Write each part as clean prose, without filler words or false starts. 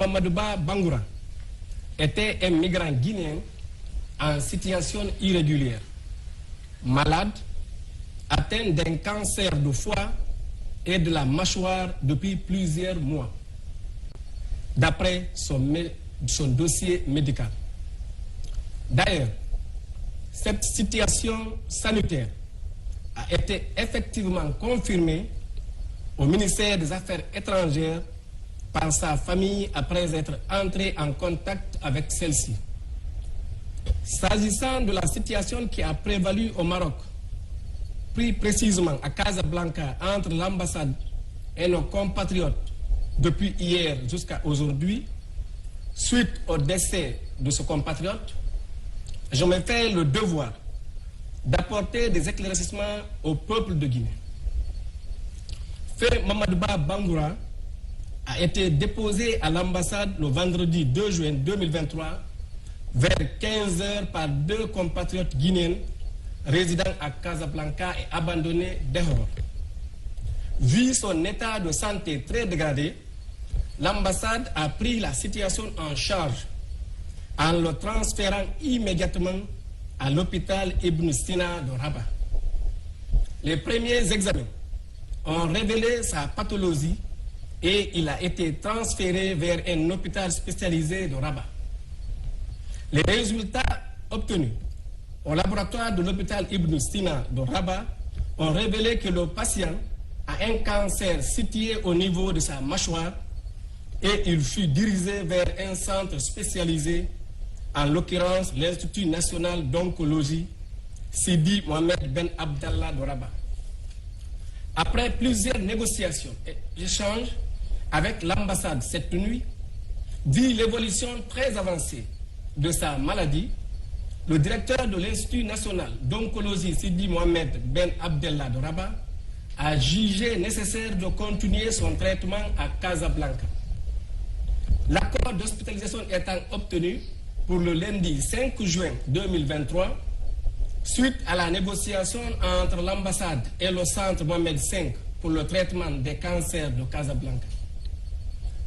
Mamadouba Bangoura était un migrant guinéen en situation irrégulière, malade, atteint d'un cancer du foie et de la mâchoire depuis plusieurs mois, d'après son dossier médical. D'ailleurs, cette situation sanitaire a été effectivement confirmée au ministère des Affaires étrangères par sa famille après être entré en contact avec celle-ci. S'agissant de la situation qui a prévalu au Maroc, plus précisément à Casablanca entre l'ambassade et nos compatriotes depuis hier jusqu'à aujourd'hui, suite au décès de ce compatriote, je me fais le devoir d'apporter des éclaircissements au peuple de Guinée. Fait Mamadouba Bangoura a été déposé à l'ambassade le vendredi 2 juin 2023 vers 15h par 2 compatriotes guinéens résidant à Casablanca et abandonnés dehors. Vu son état de santé très dégradé, l'ambassade a pris la situation en charge en le transférant immédiatement à l'hôpital Ibn Sina de Rabat. Les premiers examens ont révélé sa pathologie et il a été transféré vers un hôpital spécialisé de Rabat. Les résultats obtenus au laboratoire de l'hôpital Ibn Sina de Rabat ont révélé que le patient a un cancer situé au niveau de sa mâchoire et il fut dirigé vers un centre spécialisé, en l'occurrence l'Institut national d'oncologie Sidi Mohamed Ben Abdallah de Rabat. Après plusieurs négociations et échanges avec l'ambassade cette nuit, vu l'évolution très avancée de sa maladie, le directeur de l'Institut national d'oncologie Sidi Mohamed Ben Abdallah de Rabat a jugé nécessaire de continuer son traitement à Casablanca. L'accord d'hospitalisation étant obtenu pour le lundi 5 juin 2023, suite à la négociation entre l'ambassade et le centre Mohamed V pour le traitement des cancers de Casablanca.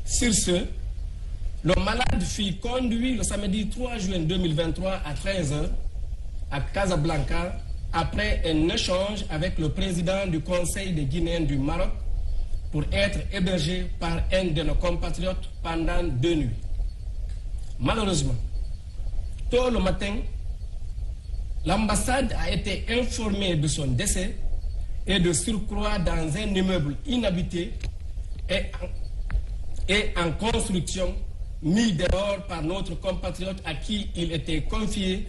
Sur ce, le malade fut conduit le samedi 3 juin 2023 à 13h à Casablanca après un échange avec le président du Conseil des Guinéens du Maroc pour être hébergé par un de nos compatriotes pendant 2 nuits. Malheureusement, tôt le matin, l'ambassade a été informée de son décès et de surcroît dans un immeuble inhabité et en construction, mis dehors par notre compatriote à qui il était confié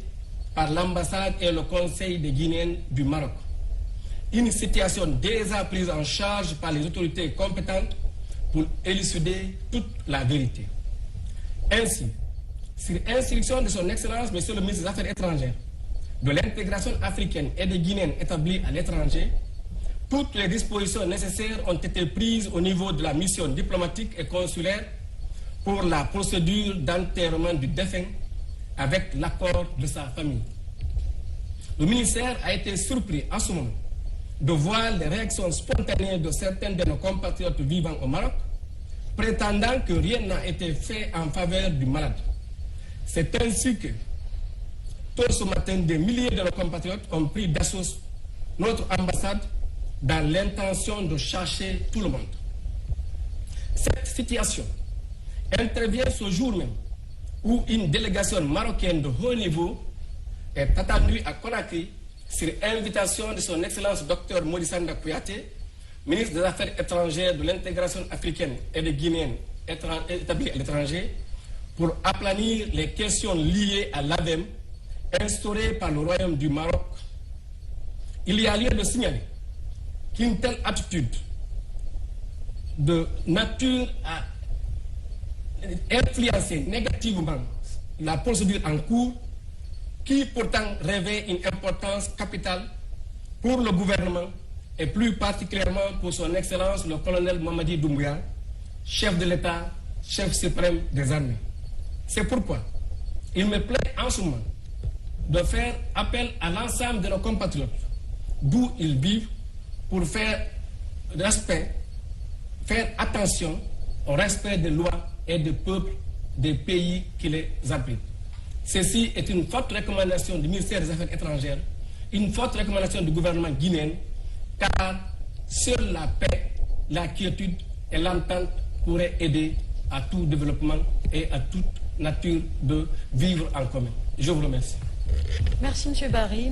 par l'ambassade et le Conseil des Guinéens du Maroc. Une situation déjà prise en charge par les autorités compétentes pour élucider toute la vérité. Ainsi, sur instruction de son Excellence, Monsieur le ministre des Affaires étrangères, de l'intégration africaine et des Guinéens établis à l'étranger, toutes les dispositions nécessaires ont été prises au niveau de la mission diplomatique et consulaire pour la procédure d'enterrement du défunt avec l'accord de sa famille. Le ministère a été surpris en ce moment de voir les réactions spontanées de certains de nos compatriotes vivant au Maroc, prétendant que rien n'a été fait en faveur du malade. C'est ainsi que, tôt ce matin, des milliers de nos compatriotes ont pris d'assaut notre ambassade dans l'intention de chercher tout le monde. Cette situation intervient ce jour même où une délégation marocaine de haut niveau est attendue à Conakry sur invitation de son Excellence Dr Mody Sanda Kouyaté, ministre des Affaires étrangères, de l'intégration africaine et des Guinéens établis à l'étranger, pour aplanir les questions liées à l'AVEM instaurée par le Royaume du Maroc. Il y a lieu de signaler qu'une telle attitude de nature à influencer négativement la procédure en cours, qui pourtant revêt une importance capitale pour le gouvernement et plus particulièrement pour son Excellence le colonel Mamadi Doumbouya, chef de l'État, chef suprême des armées. C'est pourquoi il me plaît en ce moment de faire appel à l'ensemble de nos compatriotes, d'où ils vivent, pour faire attention au respect des lois et des peuples des pays qui les abritent. Ceci est une forte recommandation du ministère des Affaires étrangères, une forte recommandation du gouvernement guinéen, car seule la paix, la quiétude et l'entente pourraient aider à tout développement et à toute nature de vivre en commun. Je vous remercie. Merci, M. Barry.